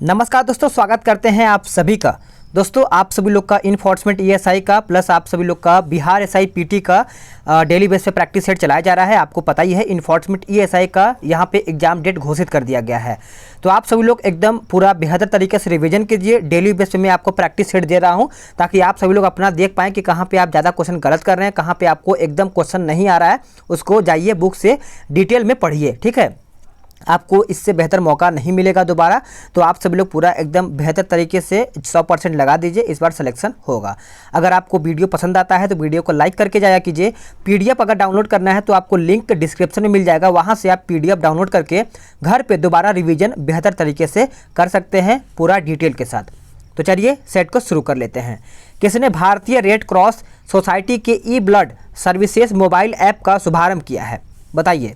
नमस्कार दोस्तों, स्वागत करते हैं आप सभी का। दोस्तों, आप सभी लोग का इन्फोर्समेंट ईएसआई का प्लस आप सभी लोग का बिहार एसआई पीटी का डेली बेस पे प्रैक्टिस सेट चलाया जा रहा है। आपको पता ही है इन्फोर्समेंट ईएसआई का यहाँ पे एग्जाम डेट घोषित कर दिया गया है। तो आप सभी लोग एकदम पूरा बेहतर तरीके से रिवीजन कीजिए। डेली बेस पे मैं आपको प्रैक्टिस सेट दे रहा हूँ ताकि आप सभी लोग अपना देख पाएँ कि कहाँ पर आप ज़्यादा क्वेश्चन गलत कर रहे हैं, कहाँ पर आपको एकदम क्वेश्चन नहीं आ रहा है। उसको जाइए बुक से डिटेल में पढ़िए, ठीक है। आपको इससे बेहतर मौका नहीं मिलेगा दोबारा। तो आप सभी लोग पूरा एकदम बेहतर तरीके से 100% लगा दीजिए, इस बार सिलेक्शन होगा। अगर आपको वीडियो पसंद आता है तो वीडियो को लाइक करके जाया कीजिए। पीडीएफ अगर डाउनलोड करना है तो आपको लिंक डिस्क्रिप्शन में मिल जाएगा, वहाँ से आप पीडीएफ डाउनलोड करके घर पर दोबारा रिविजन बेहतर तरीके से कर सकते हैं पूरा डिटेल के साथ। तो चलिए सेट को शुरू कर लेते हैं। किसने भारतीय रेड क्रॉस सोसाइटी के ई ब्लड सर्विसेज मोबाइल ऐप का शुभारंभ किया है, बताइए।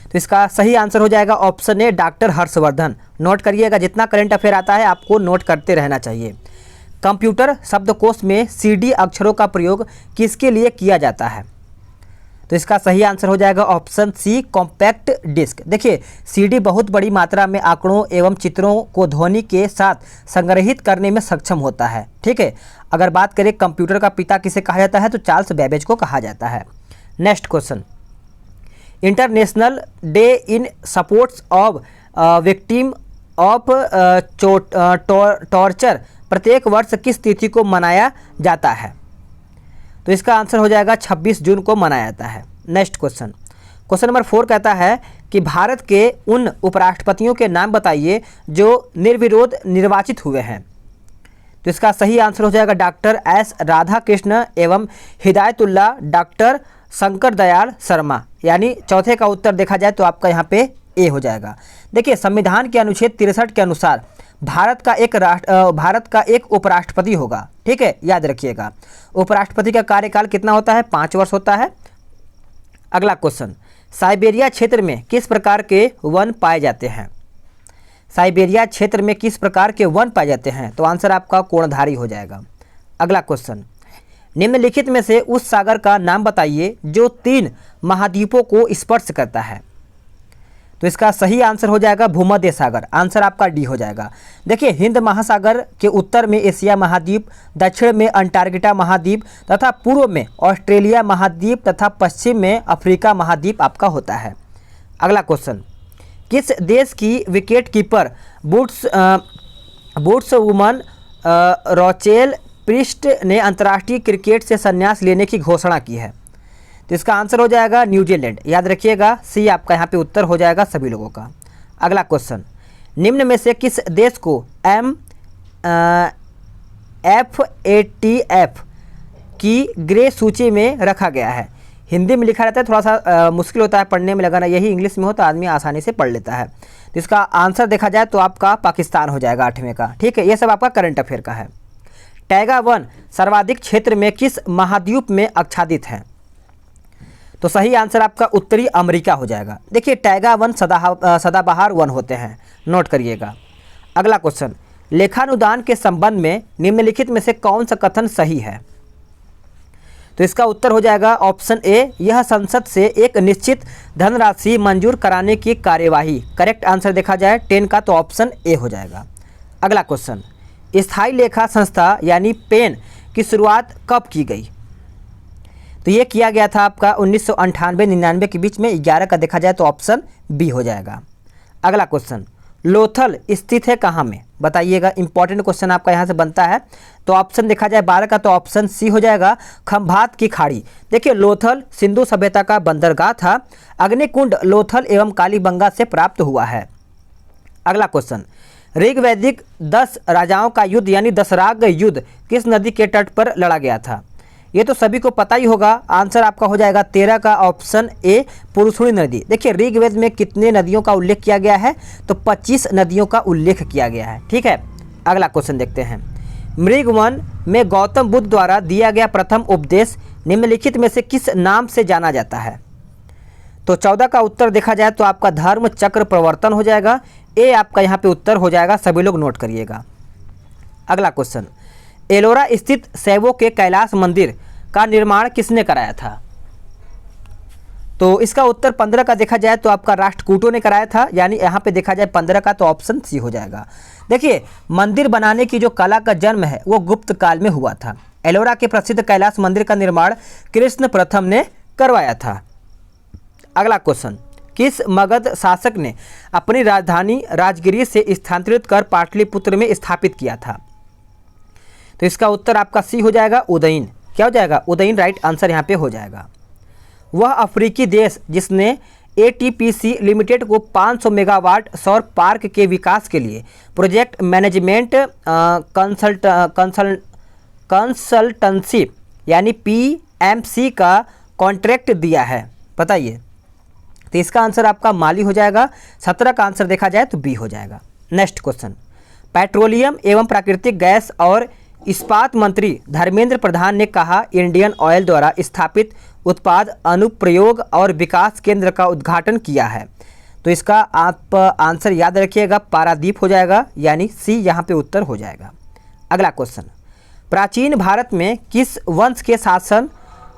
तो इसका सही आंसर हो जाएगा option A, doctor Harshvardhan. Note करिएगा, जितना करंट अफेयर आता है आपको नोट करते रहना चाहिए। कंप्यूटर शब्दकोश में सीडी अक्षरों का प्रयोग किसके लिए किया जाता है? तो इसका सही आंसर हो जाएगा ऑप्शन सी, कॉम्पैक्ट डिस्क। देखिए, सीडी बहुत बड़ी मात्रा में आंकड़ों एवं चित्रों को ध्वनि के साथ संग्रहित करने में सक्षम होता है, ठीक है। अगर बात करें कंप्यूटर का पिता किसे कहा जाता है तो चार्ल्स बेबेज को कहा जाता है। Next question, international day in supports of victim of torture प्रत्येक वर्ष किस तिथि को मनाया जाता है? तो इसका आंसर हो जाएगा 26 जून को मनाया जाता है। नेक्स्ट क्वेश्चन, क्वेश्चन नंबर 4 कहता है कि भारत के उन उपराष्ट्रपतियों के नाम बताइए जो निर्विरोध निर्वाचित हुए हैं। तो इसका सही आंसर हो जाएगा डॉक्टर एस राधाकृष्ण एवं हिदायतुल्ला डॉक्टर शंकर दयाल शर्मा, यानी चौथे का उत्तर देखा जाए तो आपका यहाँ पे ए हो जाएगा। देखिए, संविधान के अनुच्छेद 63 के अनुसार भारत का एक उपराष्ट्रपति होगा, ठीक है, याद रखिएगा। उपराष्ट्रपति का कार्यकाल कितना होता है? 5 वर्ष होता है। अगला क्वेश्चन, साइबेरिया क्षेत्र में किस प्रकार के वन पाए जाते हैं? साइबेरिया क्षेत्र में किस प्रकार के वन पाए जाते हैं? तो आंसर आपका कोणधारी हो जाएगा। अगला क्वेश्चन, निम्नलिखित में से उस सागर का नाम बताइए जो 3 महाद्वीपों को स्पर्श करता है। तो इसका सही आंसर हो जाएगा भूमध्य सागर। आंसर आपका डी हो जाएगा। देखिए, हिंद महासागर के उत्तर में एशिया महाद्वीप, दक्षिण में अंटार्कटिका महाद्वीप तथा पूर्व में ऑस्ट्रेलिया महाद्वीप तथा पश्चिम में अफ्रीका महाद्वीप आपका होता है। अगला क्वेश्चन, किस देश की wicket keeper woods woman Rachel Priest ने अंतर्राष्ट्रीय क्रिकेट से संन्यास लेने की घोषणा की है? तो इसका आंसर हो जाएगा न्यूजीलैंड। याद रखिएगा, सी आपका यहाँ पे उत्तर हो जाएगा सभी लोगों का। अगला क्वेश्चन, निम्न में से किस देश को FATF की ग्रे सूची में रखा गया है? हिंदी में लिखा रहता है, थोड़ा सा मुश्किल होता है पढ़ने में लगाना, यही इंग्लिश में हो तो आदमी आसानी से पढ़ लेता है। तो इसका आंसर देखा जाए तो आपका पाकिस्तान हो जाएगा 8वें का, ठीक है। ये सब आपका करंट अफेयर का है। टैगा वन सर्वाधिक क्षेत्र में किस महाद्वीप में आच्छादित है? तो सही आंसर आपका उत्तरी अमेरिका हो जाएगा। देखिए, टैगा वन सदाबहार वन होते हैं, नोट करिएगा। अगला क्वेश्चन, लेखानुदान के संबंध में निम्नलिखित में से कौन सा कथन सही है? तो इसका उत्तर हो जाएगा ऑप्शन ए, यह संसद से एक निश्चित धनराशि मंजूर कराने की कार्यवाही। करेक्ट आंसर देखा जाए 10 का तो ऑप्शन ए हो जाएगा। अगला क्वेश्चन, स्थायी लेखा संस्था यानी पेन की शुरुआत कब की गई? तो ये किया गया था आपका 1998-99 के बीच में। 11 का देखा जाए तो ऑप्शन बी हो जाएगा। अगला क्वेश्चन, लोथल स्थित है कहाँ में? बताइएगा, इंपॉर्टेंट क्वेश्चन आपका यहाँ से बनता है। तो ऑप्शन देखा जाए 12 का तो ऑप्शन सी हो जाएगा, खंभात की खाड़ी। देखिए, लोथल सिंधु सभ्यता का बंदरगाह था। अग्निकुंड लोथल एवं कालीबंगा से प्राप्त हुआ है। अगला क्वेश्चन, ऋग्वैदिक 10 राजाओं का युद्ध यानी दशराग युद्ध किस नदी के तट पर लड़ा गया था? ये तो सभी को पता ही होगा। आंसर आपका हो जाएगा 13 का ऑप्शन ए, पुरुषुणी नदी। देखिए, ऋग्वेद में कितने नदियों का उल्लेख किया गया है? तो 25 नदियों का उल्लेख किया गया है, ठीक है। अगला क्वेश्चन देखते हैं, मृगवन में गौतम बुद्ध द्वारा दिया गया प्रथम उपदेश निम्नलिखित में से किस नाम से जाना जाता है? तो 14 का उत्तर देखा जाए तो आपका धर्म चक्र प्रवर्तन हो जाएगा। ए आपका यहाँ पे उत्तर हो जाएगा, सभी लोग नोट करिएगा। अगला क्वेश्चन, एलोरा स्थित शैवों के कैलाश मंदिर का निर्माण किसने कराया था? तो इसका उत्तर 15 का देखा जाए तो आपका राष्ट्रकूटों ने कराया था, यानी यहाँ पे देखा जाए 15 का, तो ऑप्शन सी हो जाएगा। देखिए, मंदिर बनाने की जो कला का जन्म है वो गुप्त काल में हुआ था। एलोरा के प्रसिद्ध कैलाश मंदिर का निर्माण कृष्ण प्रथम ने करवाया था। अगला क्वेश्चन, किस मगध शासक ने अपनी राजधानी राजगिरी से स्थानांतरित कर पाटलिपुत्र में स्थापित किया था? तो इसका उत्तर आपका सी हो जाएगा, उदयन। क्या हो जाएगा? उदयन राइट आंसर यहाँ पे हो जाएगा। वह अफ्रीकी देश जिसने ATPC लिमिटेड को 500 मेगावाट सौर पार्क के विकास के लिए प्रोजेक्ट मैनेजमेंट कंसल्टेंसी यानी PMC का कॉन्ट्रैक्ट दिया है, बताइए। तो इसका आंसर आपका माली हो जाएगा। 17 का आंसर देखा जाए तो बी हो जाएगा। नेक्स्ट क्वेश्चन, पेट्रोलियम एवं प्राकृतिक गैस और इस्पात मंत्री धर्मेंद्र प्रधान ने कहा, इंडियन ऑयल द्वारा स्थापित उत्पाद अनुप्रयोग और विकास केंद्र का उद्घाटन किया है। तो इसका आप आंसर याद रखिएगा, पारादीप हो जाएगा, यानी सी यहाँ पे उत्तर हो जाएगा। अगला क्वेश्चन, प्राचीन भारत में किस वंश के शासन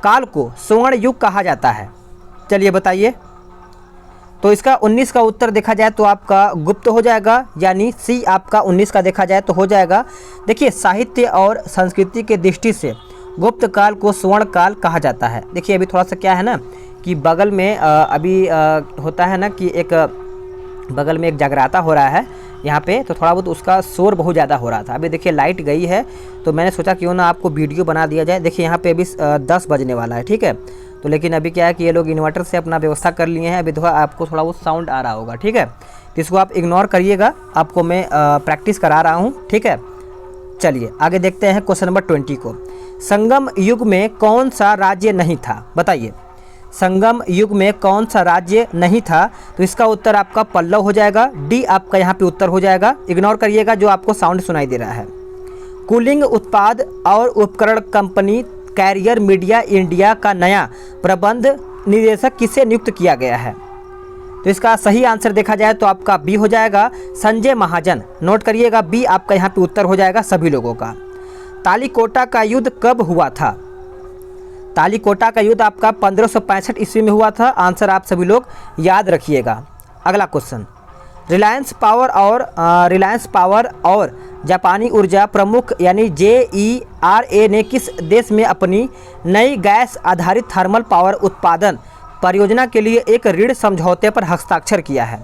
काल को स्वर्ण युग कहा जाता है? चलिए बताइए। तो इसका 19 का उत्तर देखा जाए तो आपका गुप्त हो जाएगा, यानी सी आपका 19 का देखा जाए तो हो जाएगा। देखिए, साहित्य और संस्कृति के दृष्टि से गुप्त काल को स्वर्ण काल कहा जाता है। देखिए, अभी थोड़ा सा क्या है ना कि बगल में अभी होता है ना कि एक बगल में एक जगराता हो रहा है यहाँ पे, तो थोड़ा बहुत उसका शोर बहुत ज़्यादा हो रहा था। अभी देखिए लाइट गई है, तो मैंने सोचा क्यों ना आपको वीडियो बना दिया जाए। देखिए यहाँ पे अभी 10 बजने वाला है, ठीक है। तो लेकिन अभी क्या है कि ये लोग इन्वर्टर से अपना व्यवस्था कर लिए हैं। अभी थोड़ा आपको थोड़ा बहुत साउंड आ रहा होगा, ठीक है। तो इसको आप इग्नोर करिएगा, आपको मैं प्रैक्टिस करा रहा हूँ, ठीक है। चलिए आगे देखते हैं क्वेश्चन नंबर 20 को। संगम युग में कौन सा राज्य नहीं था? बताइए, संगम युग में कौन सा राज्य नहीं था? तो इसका उत्तर आपका पल्लव हो जाएगा। डी आपका यहाँ पे उत्तर हो जाएगा। इग्नोर करिएगा जो आपको साउंड सुनाई दे रहा है। कूलिंग उत्पाद और उपकरण कंपनी कैरियर मीडिया इंडिया का नया प्रबंध निदेशक किसे नियुक्त किया गया है? तो इसका सही आंसर देखा जाए तो आपका बी हो जाएगा, संजय महाजन। नोट करिएगा, बी आपका यहाँ पे उत्तर हो जाएगा सभी लोगों का। तालीकोटा का युद्ध कब हुआ था? तालीकोटा का युद्ध आपका 1565 ईस्वी में हुआ था। आंसर आप सभी लोग याद रखिएगा। अगला क्वेश्चन, रिलायंस पावर और जापानी ऊर्जा प्रमुख यानी JERA ने किस देश में अपनी नई गैस आधारित थर्मल पावर उत्पादन परियोजना के लिए एक ऋण समझौते पर हस्ताक्षर किया है?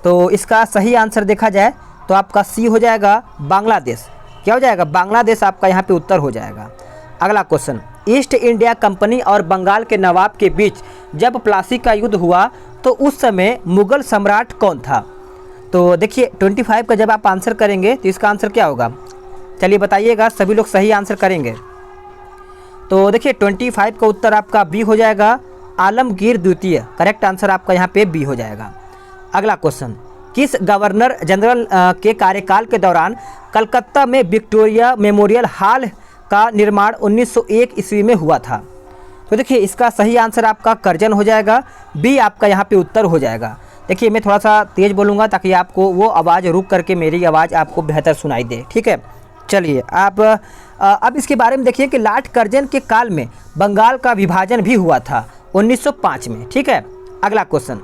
तो इसका सही आंसर देखा जाए तो आपका सी हो जाएगा, बांग्लादेश। क्या हो जाएगा? बांग्लादेश आपका यहाँ पे उत्तर हो जाएगा। अगला क्वेश्चन, ईस्ट इंडिया कंपनी और बंगाल के नवाब के बीच जब प्लासी का युद्ध हुआ तो उस समय मुगल सम्राट कौन था? तो देखिए 25 का जब आप आंसर करेंगे तो इसका आंसर क्या होगा? चलिए बताइएगा, सभी लोग सही आंसर करेंगे। तो देखिए 25 का उत्तर आपका बी हो जाएगा, आलमगीर द्वितीय। करेक्ट आंसर आपका यहाँ पे बी हो जाएगा। अगला क्वेश्चन, किस गवर्नर जनरल के कार्यकाल के दौरान कलकत्ता में विक्टोरिया मेमोरियल हॉल का निर्माण 1901 ईस्वी में हुआ था? तो देखिए इसका सही आंसर आपका कर्जन हो जाएगा। बी आपका यहाँ पे उत्तर हो जाएगा। देखिए मैं थोड़ा सा तेज़ बोलूँगा ताकि आपको वो आवाज़ रुक करके मेरी आवाज़ आपको बेहतर सुनाई दे, ठीक है। चलिए आप अब इसके बारे में देखिए कि लॉर्ड कर्जन के काल में बंगाल का विभाजन भी हुआ था 1905 में, ठीक है। अगला क्वेश्चन,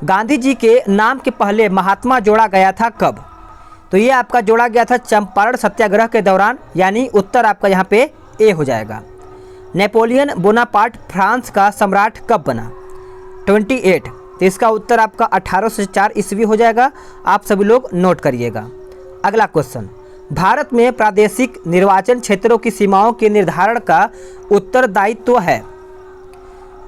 गांधी जी के नाम के पहले महात्मा जोड़ा गया था कब? तो ये आपका जोड़ा गया था चंपारण सत्याग्रह के दौरान, यानी उत्तर आपका यहाँ पे ए हो जाएगा। नेपोलियन बोनापार्ट फ्रांस का सम्राट कब बना? 28। तो इसका उत्तर आपका 1804 ईस्वी हो जाएगा। आप सभी लोग नोट करिएगा। अगला क्वेश्चन, भारत में प्रादेशिक निर्वाचन क्षेत्रों की सीमाओं के निर्धारण का उत्तरदायित्व है?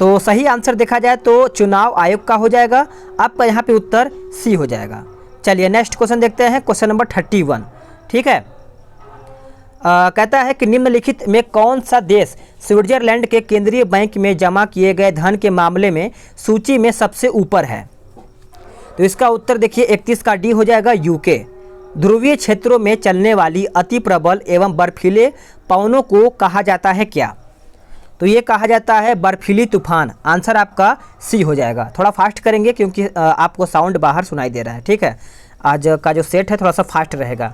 तो सही आंसर देखा जाए तो चुनाव आयोग का हो जाएगा। आपका यहाँ पे उत्तर सी हो जाएगा। चलिए नेक्स्ट क्वेश्चन देखते हैं, क्वेश्चन नंबर 31, ठीक है। कहता है कि निम्नलिखित में कौन सा देश स्विट्जरलैंड के केंद्रीय बैंक में जमा किए गए धन के मामले में सूची में सबसे ऊपर है? तो इसका उत्तर देखिए 31 का डी हो जाएगा, यूके। ध्रुवीय क्षेत्रों में चलने वाली अति प्रबल एवं बर्फीले पवनों को कहा जाता है क्या? तो ये कहा जाता है बर्फीली तूफान। आंसर आपका सी हो जाएगा। थोड़ा फास्ट करेंगे क्योंकि आपको साउंड बाहर सुनाई दे रहा है, ठीक है। आज का जो सेट है थोड़ा सा फास्ट रहेगा,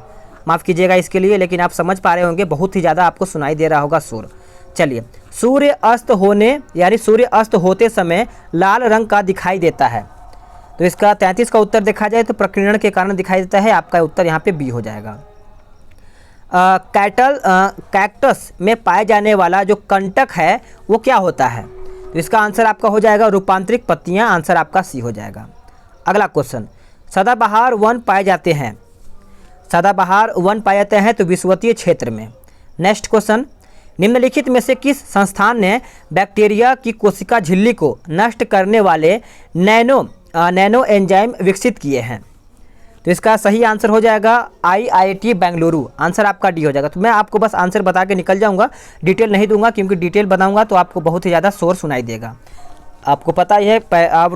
माफ़ कीजिएगा इसके लिए, लेकिन आप समझ पा रहे होंगे बहुत ही ज़्यादा आपको सुनाई दे रहा होगा शोर। चलिए, सूर्य अस्त होने यानी सूर्य अस्त होते समय लाल रंग का दिखाई देता है। तो इसका 33 का उत्तर देखा जाए तो प्रकीर्णन के कारण दिखाई देता है। आपका उत्तर यहाँ पे बी हो जाएगा। कैक्टस में पाए जाने वाला जो कंटक है वो क्या होता है? तो इसका आंसर आपका हो जाएगा रूपांतरिक पत्तियाँ। आंसर आपका सी हो जाएगा। अगला क्वेश्चन, सदाबहार वन पाए जाते हैं। सदाबहार वन पाए जाते हैं तो विषुवतीय क्षेत्र में। नेक्स्ट क्वेश्चन, निम्नलिखित में से किस संस्थान ने बैक्टीरिया की कोशिका झिल्ली को नष्ट करने वाले नैनो एंजाइम विकसित किए हैं? तो इसका सही आंसर हो जाएगा IIT बेंगलुरु। आंसर आपका डी हो जाएगा। तो मैं आपको बस आंसर बता के निकल जाऊंगा, डिटेल नहीं दूंगा, क्योंकि डिटेल बताऊंगा तो आपको बहुत ही ज़्यादा शोर सुनाई देगा। आपको पता ही है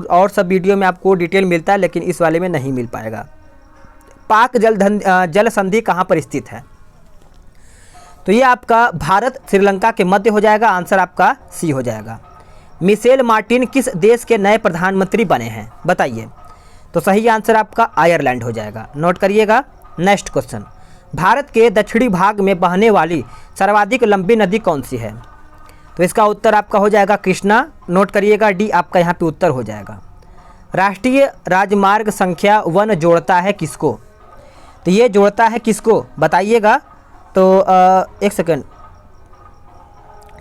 और सब वीडियो में आपको डिटेल मिलता है, लेकिन इस वाले में नहीं मिल पाएगा। पाक जल संधि कहाँ पर स्थित है? तो ये आपका भारत श्रीलंका के मध्य हो जाएगा। आंसर आपका सी हो जाएगा। मिशेल मार्टिन किस देश के नए प्रधानमंत्री बने हैं? बताइए। तो सही आंसर आपका आयरलैंड हो जाएगा। नोट करिएगा। नेक्स्ट क्वेश्चन, भारत के दक्षिणी भाग में बहने वाली सर्वाधिक लंबी नदी कौन सी है? तो इसका उत्तर आपका हो जाएगा कृष्णा। नोट करिएगा, डी आपका यहाँ पे उत्तर हो जाएगा। राष्ट्रीय राजमार्ग संख्या 1 जोड़ता है किसको? तो ये जोड़ता है किसको बताइएगा। तो एक सेकेंड,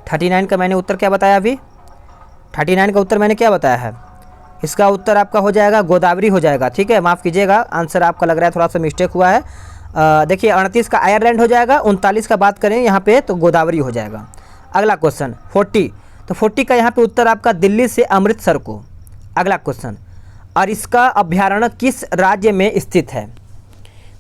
39 का मैंने उत्तर क्या बताया? अभी 39 का उत्तर मैंने क्या बताया है? इसका उत्तर आपका हो जाएगा गोदावरी हो जाएगा। ठीक है, माफ़ कीजिएगा, आंसर आपका लग रहा है थोड़ा सा मिस्टेक हुआ है। देखिए 38 का आयरलैंड हो जाएगा, 39 का बात करें यहाँ पे तो गोदावरी हो जाएगा। अगला क्वेश्चन 40, तो 40 का यहाँ पे उत्तर आपका दिल्ली से अमृतसर को। अगला क्वेश्चन, अरिस्का अभ्यारण्य किस राज्य में स्थित है?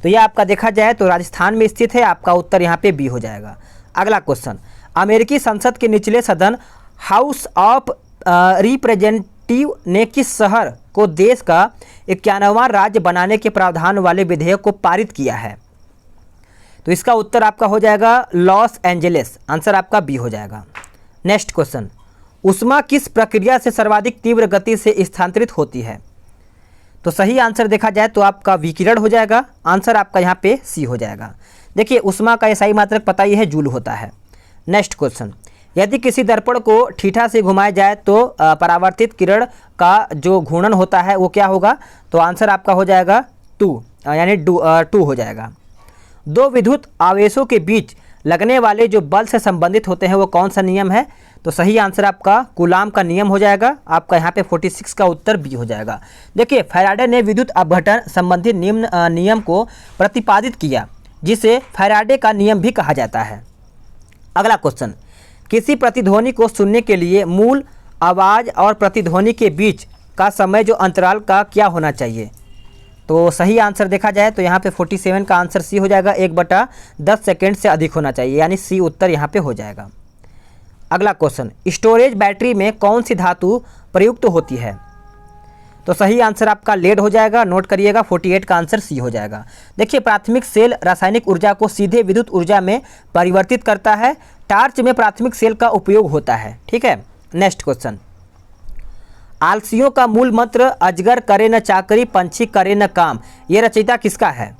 तो यह आपका देखा जाए तो राजस्थान में स्थित है। आपका उत्तर यहाँ पे बी हो जाएगा। अगला क्वेश्चन, अमेरिकी संसद के निचले सदन हाउस ऑफ रिप्रेजेंटेटिव ने किस शहर को देश का 91वां राज्य बनाने के प्रावधान वाले विधेयक को पारित किया है? तो इसका उत्तर आपका हो जाएगा लॉस एंजलिस। आंसर आपका बी हो जाएगा। नेक्स्ट क्वेश्चन, ऊष्मा किस प्रक्रिया से सर्वाधिक तीव्र गति से स्थानांतरित होती है? तो सही आंसर देखा जाए तो आपका विकिरण हो जाएगा। आंसर आपका यहाँ पे सी हो जाएगा। देखिए ऊष्मा का SI मात्रक पता ही है, जूल होता है। नेक्स्ट क्वेश्चन, यदि किसी दर्पण को ठीठा से घुमाया जाए तो परावर्तित किरण का जो घूर्णन होता है वो क्या होगा? तो आंसर आपका हो जाएगा 2 यानी 2 हो जाएगा। दो विद्युत आवेशों के बीच लगने वाले जो बल से संबंधित होते हैं वो कौन सा नियम है? तो सही आंसर आपका कूलाम का नियम हो जाएगा। आपका यहाँ पे 46 का उत्तर बी हो जाएगा। देखिए फैराडे ने विद्युत अपघटन संबंधी नियम को प्रतिपादित किया, जिसे फैराडे का नियम भी कहा जाता है। अगला क्वेश्चन, किसी प्रतिध्वनि को सुनने के लिए मूल आवाज़ और प्रतिध्वनि के बीच का समय जो अंतराल का क्या होना चाहिए? तो सही आंसर देखा जाए तो यहाँ पे 47 का आंसर सी हो जाएगा। 1/10 सेकेंड से अधिक होना चाहिए, यानी सी उत्तर यहाँ पे हो जाएगा। अगला क्वेश्चन, स्टोरेज बैटरी में कौन सी धातु प्रयुक्त होती है? तो सही आंसर आपका लेड हो जाएगा। नोट करिएगा, 48 का आंसर सी हो जाएगा। देखिए प्राथमिक सेल रासायनिक ऊर्जा को सीधे विद्युत ऊर्जा में परिवर्तित करता है। टार्च में प्राथमिक सेल का उपयोग होता है। ठीक है। नेक्स्ट क्वेश्चन, आलसियों का मूल मंत्र अजगर करे न चाकरी पंछी करे न काम, ये रचयिता किसका है?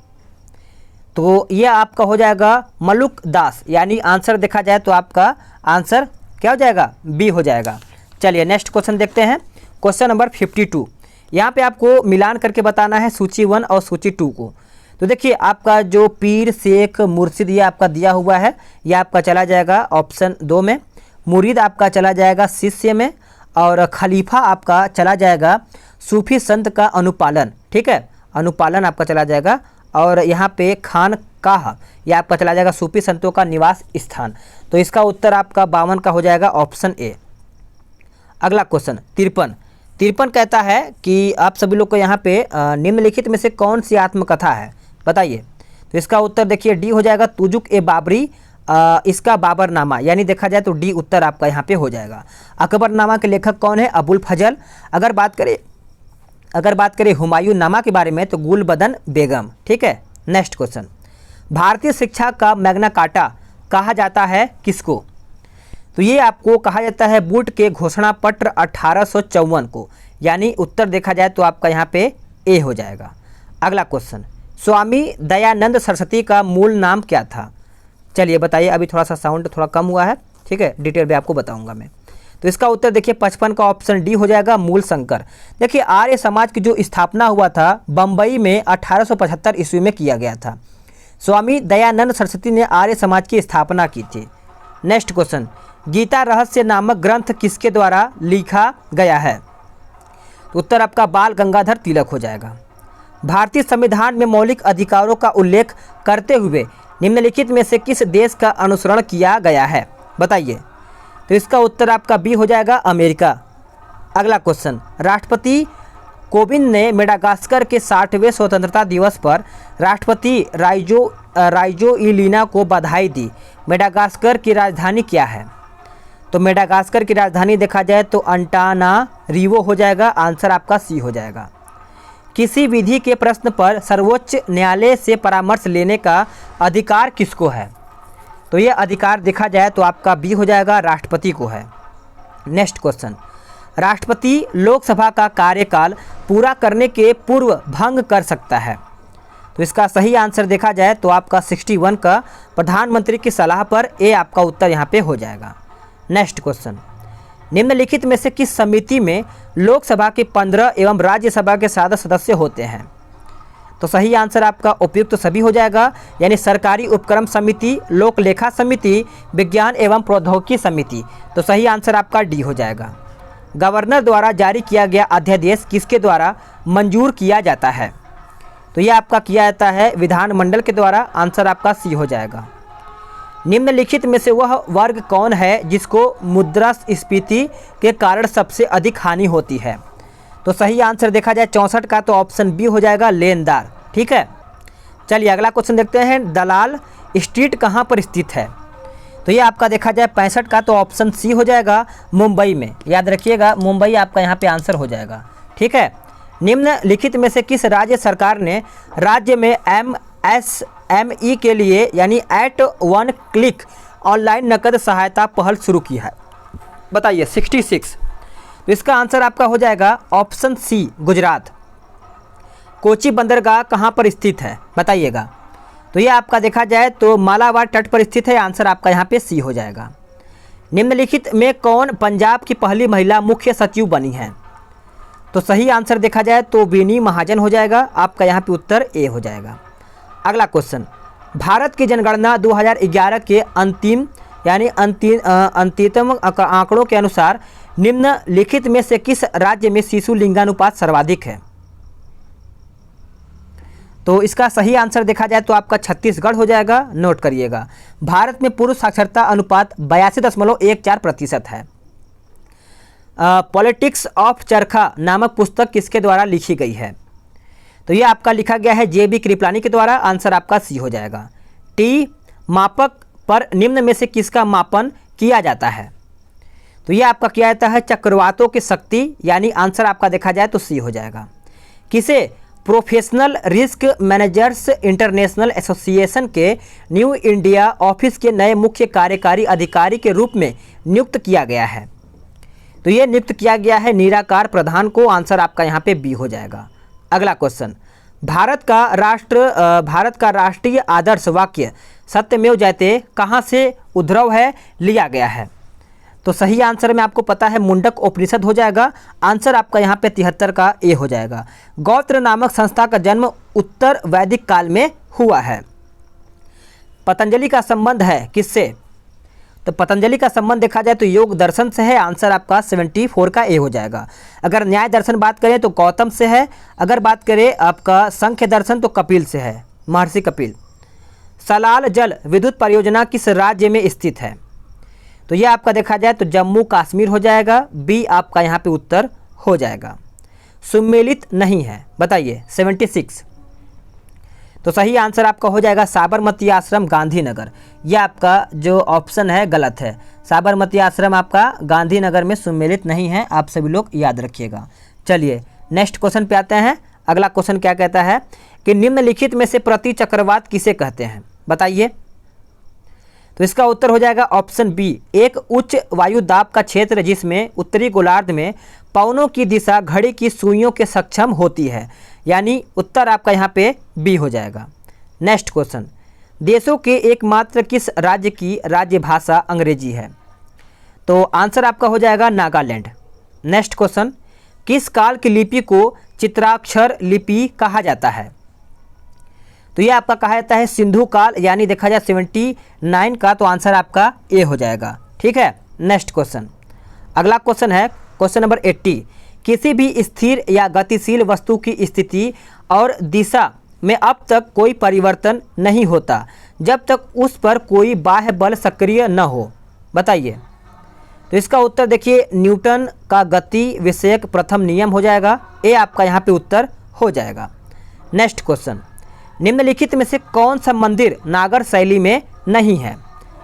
तो ये आपका हो जाएगा मलुक दास, यानी आंसर देखा जाए तो आपका आंसर क्या हो जाएगा? बी हो जाएगा। चलिए नेक्स्ट क्वेश्चन देखते हैं। क्वेश्चन नंबर 52, यहाँ पे आपको मिलान करके बताना है सूची 1 और सूची 2 को। तो देखिए आपका जो पीर शेख मुर्शिद ये आपका दिया हुआ है, ये आपका चला जाएगा ऑप्शन 2 में। मुरीद आपका चला जाएगा शिष्य में, और खलीफा आपका चला जाएगा सूफी संत का अनुपालन। ठीक है, अनुपालन आपका चला जाएगा। और यहाँ पे खान काह यह आपका चला जाएगा सूफी संतों का निवास स्थान। तो इसका उत्तर आपका 52 का हो जाएगा ऑप्शन ए। अगला क्वेश्चन 53 कहता है कि आप सभी लोग को यहाँ पे निम्नलिखित में से कौन सी आत्मकथा है बताइए। तो इसका उत्तर देखिए डी हो जाएगा तुजुक ए बाबरी, इसका बाबरनामा, यानी देखा जाए तो डी उत्तर आपका यहाँ पे हो जाएगा। अकबरनामा के लेखक कौन है? अबुल फजल। अगर बात करें हुमायूं नामा के बारे में तो गुलबदन बेगम। ठीक है। नेक्स्ट क्वेश्चन, भारतीय शिक्षा का मैग्ना कार्टा कहा जाता है किसको? तो ये आपको कहा जाता है बूट के घोषणा पत्र 1854 को, यानी उत्तर देखा जाए तो आपका यहाँ पे ए हो जाएगा। अगला क्वेश्चन, स्वामी दयानंद सरस्वती का मूल नाम क्या था? चलिए बताइए। अभी थोड़ा सा साउंड थोड़ा कम हुआ है। ठीक है, डिटेल में आपको बताऊंगा मैं। तो इसका उत्तर देखिए 55 का ऑप्शन डी हो जाएगा, मूल शंकर। देखिए आर्य समाज की जो स्थापना हुआ था बम्बई में 1875 ईस्वी में किया गया था। स्वामी दयानंद सरस्वती ने आर्य समाज की स्थापना की थी। नेक्स्ट क्वेश्चन, गीता रहस्य नामक ग्रंथ किसके द्वारा लिखा गया है? तो उत्तर आपका बाल गंगाधर तिलक हो जाएगा। भारतीय संविधान में मौलिक अधिकारों का उल्लेख करते हुए निम्नलिखित में से किस देश का अनुसरण किया गया है? बताइए। तो इसका उत्तर आपका बी हो जाएगा, अमेरिका। अगला क्वेश्चन, राष्ट्रपति कोविंद ने मेडागास्कर के 60वें स्वतंत्रता दिवस पर राष्ट्रपति राइजोइलिना को बधाई दी। मेडागास्कर की राजधानी क्या है? तो मेडागास्कर की राजधानी देखा जाए तो अंटानारिवो हो जाएगा, आंसर आपका सी हो जाएगा। किसी विधि के प्रश्न पर सर्वोच्च न्यायालय से परामर्श लेने का अधिकार किसको है? तो ये अधिकार देखा जाए तो आपका बी हो जाएगा, राष्ट्रपति को है। नेक्स्ट क्वेश्चन, राष्ट्रपति लोकसभा का कार्यकाल पूरा करने के पूर्व भंग कर सकता है? तो इसका सही आंसर देखा जाए तो आपका 61 का प्रधानमंत्री की सलाह पर ए आपका उत्तर यहाँ पे हो जाएगा। नेक्स्ट क्वेश्चन, निम्नलिखित में से किस समिति में लोकसभा के 15 एवं राज्यसभा के 7 सदस्य होते हैं? तो सही आंसर आपका उपयुक्त सभी हो जाएगा, यानी सरकारी उपक्रम समिति, लोक लेखा समिति, विज्ञान एवं प्रौद्योगिकी समिति। तो सही आंसर आपका डी हो जाएगा। गवर्नर द्वारा जारी किया गया अध्यादेश किसके द्वारा मंजूर किया जाता है? तो यह आपका किया जाता है विधानमंडल के द्वारा, आंसर आपका सी हो जाएगा। निम्नलिखित में से वह वर्ग कौन है जिसको मुद्रास्फीति के कारण सबसे अधिक हानि होती है? तो सही आंसर देखा जाए 64 का तो ऑप्शन बी हो जाएगा, लेनदार। ठीक है, चलिए अगला क्वेश्चन देखते हैं, दलाल स्ट्रीट कहाँ पर स्थित है? तो ये आपका देखा जाए 65 का तो ऑप्शन सी हो जाएगा, मुंबई में। याद रखिएगा, मुंबई आपका यहाँ पे आंसर हो जाएगा। ठीक है, निम्नलिखित में से किस राज्य सरकार ने राज्य में MSME के लिए यानी एट वन क्लिक ऑनलाइन नकद सहायता पहल शुरू की है? बताइए। 66, तो इसका आंसर आपका हो जाएगा ऑप्शन सी, गुजरात। कोची बंदरगाह कहाँ पर स्थित है? बताइएगा। तो ये आपका देखा जाए तो मालाबार तट पर स्थित है, आंसर आपका यहाँ पे सी हो जाएगा। निम्नलिखित में कौन पंजाब की पहली महिला मुख्य सचिव बनी है? तो सही आंसर देखा जाए तो विनी महाजन हो जाएगा, आपका यहाँ पे उत्तर ए हो जाएगा। अगला क्वेश्चन, भारत की जनगणना 2011 के अंतिम आंकड़ों के अनुसार निम्नलिखित में से किस राज्य में शिशु लिंगानुपात सर्वाधिक है? तो इसका सही आंसर देखा जाए तो आपका छत्तीसगढ़ हो जाएगा, नोट करिएगा। भारत में पुरुष साक्षरता अनुपात 82.14% है। पॉलिटिक्स ऑफ चरखा नामक पुस्तक किसके द्वारा लिखी गई है? तो ये आपका लिखा गया है JB कृपलानी के द्वारा, आंसर आपका सी हो जाएगा। टी मापक पर निम्न में से किसका मापन किया जाता है? तो ये आपका किया जाता है चक्रवातों की शक्ति, यानी आंसर आपका देखा जाए तो सी हो जाएगा। किसे professional risk managers international association के न्यू इंडिया ऑफिस के नए मुख्य कार्यकारी अधिकारी के रूप में नियुक्त किया गया है? तो ये नियुक्त किया गया है निराकार प्रधान को, आंसर आपका यहाँ पे बी हो जाएगा। अगला क्वेश्चन, भारत का राष्ट्रीय आदर्श वाक्य सत्यमेव जयते कहाँ से उद्भव है, लिया गया है? तो सही आंसर में आपको पता है मुंडक उपनिषद हो जाएगा, आंसर आपका यहाँ पे 73 का ए हो जाएगा। गौत्र नामक संस्था का जन्म उत्तर वैदिक काल में हुआ है। पतंजलि का संबंध है किससे? तो पतंजलि का संबंध देखा जाए तो योग दर्शन से है, आंसर आपका 74 का ए हो जाएगा। अगर न्याय दर्शन बात करें तो गौतम से है, अगर बात करें आपका संख्य दर्शन तो कपिल से है, महर्षि कपिल। सलाल जल विद्युत परियोजना किस राज्य में स्थित है? तो यह आपका देखा जाए तो जम्मू कश्मीर हो जाएगा, बी आपका यहाँ पे उत्तर हो जाएगा। सुमेलित नहीं है, बताइए। 76, तो सही आंसर आपका हो जाएगा साबरमती आश्रम गांधीनगर। यह आपका जो ऑप्शन है गलत है, साबरमती आश्रम आपका गांधीनगर में सुमेलित नहीं है, आप सभी लोग याद रखिएगा। चलिए नेक्स्ट क्वेश्चन पे आते हैं। अगला क्वेश्चन क्या कहता है कि निम्नलिखित में से प्रति चक्रवात किसे कहते हैं? बताइए। तो इसका उत्तर हो जाएगा ऑप्शन बी, एक उच्च वायु दाब का क्षेत्र जिसमें उत्तरी गोलार्ध में पवनों की दिशा घड़ी की सुइयों के सक्षम होती है, यानी उत्तर आपका यहाँ पे बी हो जाएगा। नेक्स्ट क्वेश्चन, देशों के एकमात्र किस राज्य की राज्य भाषा अंग्रेजी है? तो आंसर आपका हो जाएगा नागालैंड। नेक्स्ट क्वेश्चन, किस काल की लिपि को चित्राक्षर लिपि कहा जाता है? तो ये आपका कहा जाता है सिंधु काल, यानी देखा जाए 79 का, तो आंसर आपका ए हो जाएगा। ठीक है। नेक्स्ट क्वेश्चन, अगला क्वेश्चन है क्वेश्चन नंबर 80। किसी भी स्थिर या गतिशील वस्तु की स्थिति और दिशा में अब तक कोई परिवर्तन नहीं होता जब तक उस पर कोई बाह्य बल सक्रिय न हो। बताइए। तो इसका उत्तर देखिए न्यूटन का गति विषयक प्रथम नियम हो जाएगा। ए आपका यहाँ पे उत्तर हो जाएगा। नेक्स्ट क्वेश्चन, निम्नलिखित में से कौन सा मंदिर नागर शैली में नहीं है?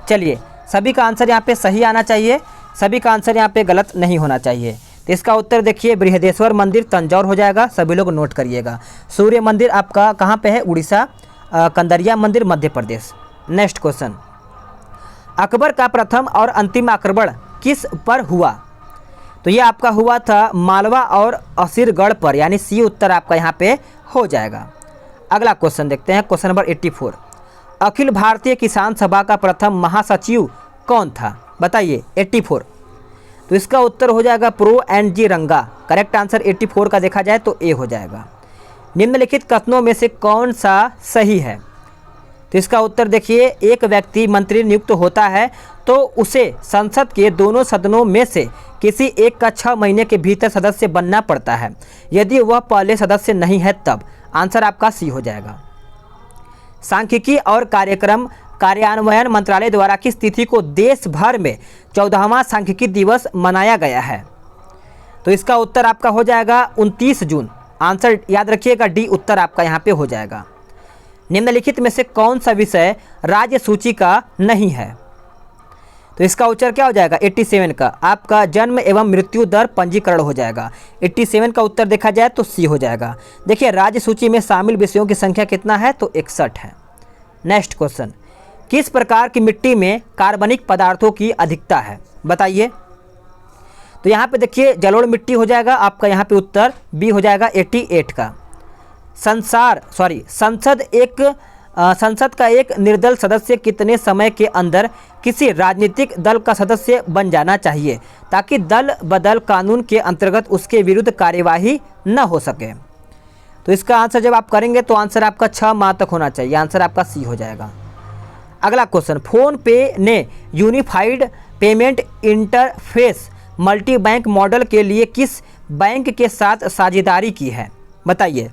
चलिए, सभी का आंसर यहाँ पे सही आना चाहिए, सभी का आंसर यहाँ पे गलत नहीं होना चाहिए। तो इसका उत्तर देखिए बृहदेश्वर मंदिर तंजौर हो जाएगा, सभी लोग नोट करिएगा। सूर्य मंदिर आपका कहाँ पे है? उड़ीसा। कंदरिया मंदिर मध्य प्रदेश। नेक्स्ट क्वेश्चन, अकबर का प्रथम और अंतिम आक्रमण किस पर हुआ? तो ये आपका हुआ था मालवा और असीरगढ़ पर, यानी सी उत्तर आपका यहाँ पे हो जाएगा। अगला क्वेश्चन देखते हैं, क्वेश्चन नंबर 84। अखिल भारतीय किसान सभा का प्रथम महासचिव कौन था? बताइए। 84। तो इसका उत्तर हो जाएगा प्रो एन जी रंगा। करेक्ट आंसर 84 का देखा जाए तो ए हो जाएगा। निम्नलिखित कथनों में से कौन सा सही है? तो इसका उत्तर देखिए, एक व्यक्ति मंत्री नियुक्त होता है तो उसे संसद के दोनों सदनों में से किसी एक का 6 महीने के भीतर सदस्य बनना पड़ता है, यदि वह पहले सदस्य नहीं है तब। आंसर आपका सी हो जाएगा। सांख्यिकी और कार्यक्रम कार्यान्वयन मंत्रालय द्वारा किस तिथि को देश भर में 14वां सांख्यिकी दिवस मनाया गया है? तो इसका उत्तर आपका हो जाएगा 29 जून। आंसर याद रखिएगा डी उत्तर आपका यहाँ पे हो जाएगा। निम्नलिखित में से कौन सा विषय राज्य सूची का नहीं है? तो इसका उत्तर क्या हो जाएगा? 87 का आपका जन्म एवं मृत्यु दर पंजीकरण हो जाएगा। 87 का उत्तर देखा जाए तो सी हो जाएगा। देखिए राज्य सूची में शामिल विषयों की संख्या कितना है? तो 61 है। नेक्स्ट क्वेश्चन, किस प्रकार की मिट्टी में कार्बनिक पदार्थों की अधिकता है? बताइए। तो यहाँ पे देखिए जलोढ़ मिट्टी हो जाएगा आपका, यहाँ पे उत्तर बी हो जाएगा 88 का। संसद का एक निर्दल सदस्य कितने समय के अंदर किसी राजनीतिक दल का सदस्य बन जाना चाहिए ताकि दल बदल कानून के अंतर्गत उसके विरुद्ध कार्यवाही न हो सके? तो इसका आंसर जब आप करेंगे तो आंसर आपका 6 माह तक होना चाहिए। आंसर आपका सी हो जाएगा। अगला क्वेश्चन, फोन पे ने unified payment interface multi bank model के लिए किस बैंक के साथ साझेदारी की है? बताइए।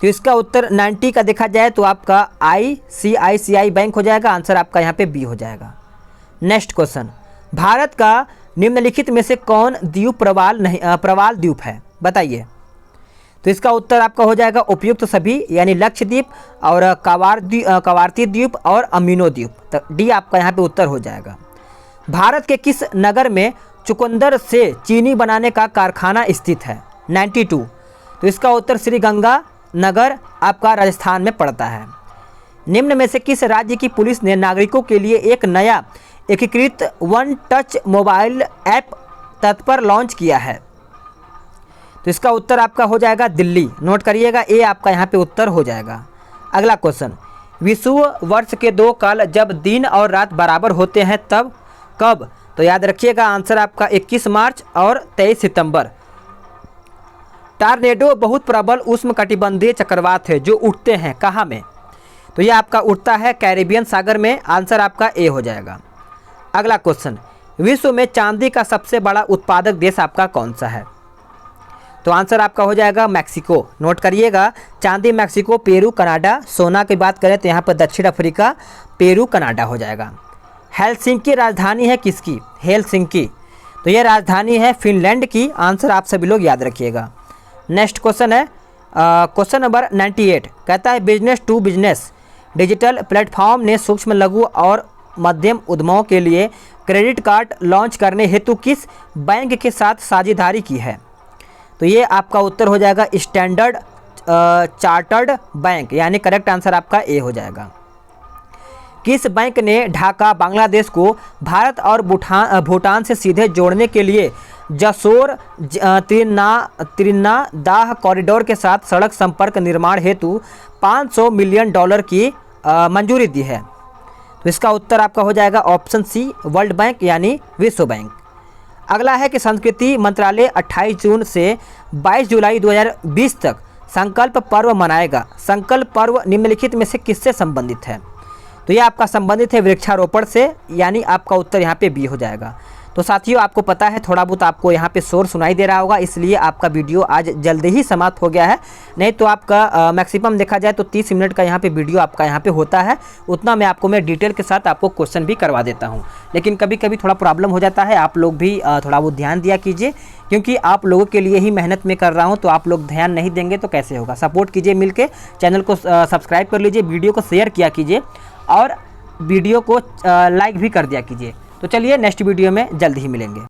तो इसका उत्तर 90 का देखा जाए तो आपका ICICI बैंक हो जाएगा। आंसर आपका यहाँ पे बी हो जाएगा। नेक्स्ट क्वेश्चन, भारत का निम्नलिखित में से कौन द्वीप प्रवाल द्वीप है? बताइए। तो इसका उत्तर आपका हो जाएगा उपयुक्त सभी, यानी लक्षद्वीप और कवारती द्वीप और अमीनो द्वीप। तो डी आपका यहाँ पे उत्तर हो जाएगा। भारत के किस नगर में चुकंदर से चीनी बनाने का कारखाना स्थित है? 92। तो इसका उत्तर श्रीगंगा नगर आपका राजस्थान में पड़ता है। निम्न में से किस राज्य की पुलिस ने नागरिकों के लिए एक नया एकीकृत वन टच मोबाइल ऐप तत्पर लॉन्च किया है? तो इसका उत्तर आपका हो जाएगा दिल्ली। नोट करिएगा, ए आपका यहाँ पे उत्तर हो जाएगा। अगला क्वेश्चन, विश्व वर्ष के 2 काल जब दिन और रात बराबर होते हैं तब कब? तो याद रखिएगा आंसर आपका 21 मार्च और 23 सितंबर। टॉर्नेडो बहुत प्रबल उष्णकटिबंधीय चक्रवात है जो उठते हैं कहाँ में? तो ये आपका उठता है कैरिबियन सागर में। आंसर आपका ए हो जाएगा। अगला क्वेश्चन, विश्व में चांदी का सबसे बड़ा उत्पादक देश आपका कौन सा है? तो आंसर आपका हो जाएगा मैक्सिको। नोट करिएगा, चांदी मैक्सिको, पेरू, कनाडा। सोना की बात करें तो यहाँ पर दक्षिण अफ्रीका, पेरू, कनाडा हो जाएगा। हेलसिंकी राजधानी है किसकी? हेलसिंकी। तो यह राजधानी है फिनलैंड की। आंसर आप सभी लोग याद रखिएगा। नेक्स्ट क्वेश्चन है क्वेश्चन नंबर 98, कहता है business to business digital platform ने सूक्ष्म लघु और मध्यम उद्यमों के लिए क्रेडिट कार्ड लॉन्च करने हेतु किस बैंक के साथ साझेदारी की है? तो ये आपका उत्तर हो जाएगा स्टैंडर्ड चार्टर्ड बैंक, यानी करेक्ट आंसर आपका ए हो जाएगा। किस बैंक ने ढाका बांग्लादेश को भारत और भूटान से सीधे जोड़ने के लिए जसोर त्रिनादाह कॉरिडोर के साथ सड़क संपर्क निर्माण हेतु $500 मिलियन की मंजूरी दी है? तो इसका उत्तर आपका हो जाएगा ऑप्शन सी, वर्ल्ड बैंक यानी विश्व बैंक। अगला है कि संस्कृति मंत्रालय 28 जून से 22 जुलाई 2020 तक संकल्प पर्व मनाएगा। संकल्प पर्व निम्नलिखित में से किससे संबंधित है? तो ये आपका संबंधित है वृक्षारोपण से, यानी आपका उत्तर यहाँ पे बी हो जाएगा। तो साथियों, आपको पता है थोड़ा बहुत आपको यहाँ पे शोर सुनाई दे रहा होगा, इसलिए आपका वीडियो आज जल्दी ही समाप्त हो गया है। नहीं तो आपका मैक्सिमम देखा जाए तो 30 मिनट का यहाँ पे वीडियो आपका यहाँ पे होता है, उतना मैं डिटेल के साथ आपको क्वेश्चन भी करवा देता हूँ। लेकिन कभी कभी थोड़ा प्रॉब्लम हो जाता है, आप लोग भी थोड़ा बहुत ध्यान दिया कीजिए, क्योंकि आप लोगों के लिए ही मेहनत में कर रहा हूँ। तो आप लोग ध्यान नहीं देंगे तो कैसे होगा। सपोर्ट कीजिए मिलके, चैनल को सब्सक्राइब कर लीजिए, वीडियो को शेयर किया कीजिए और वीडियो को लाइक भी कर दिया कीजिए। तो चलिए नेक्स्ट वीडियो में जल्द ही मिलेंगे।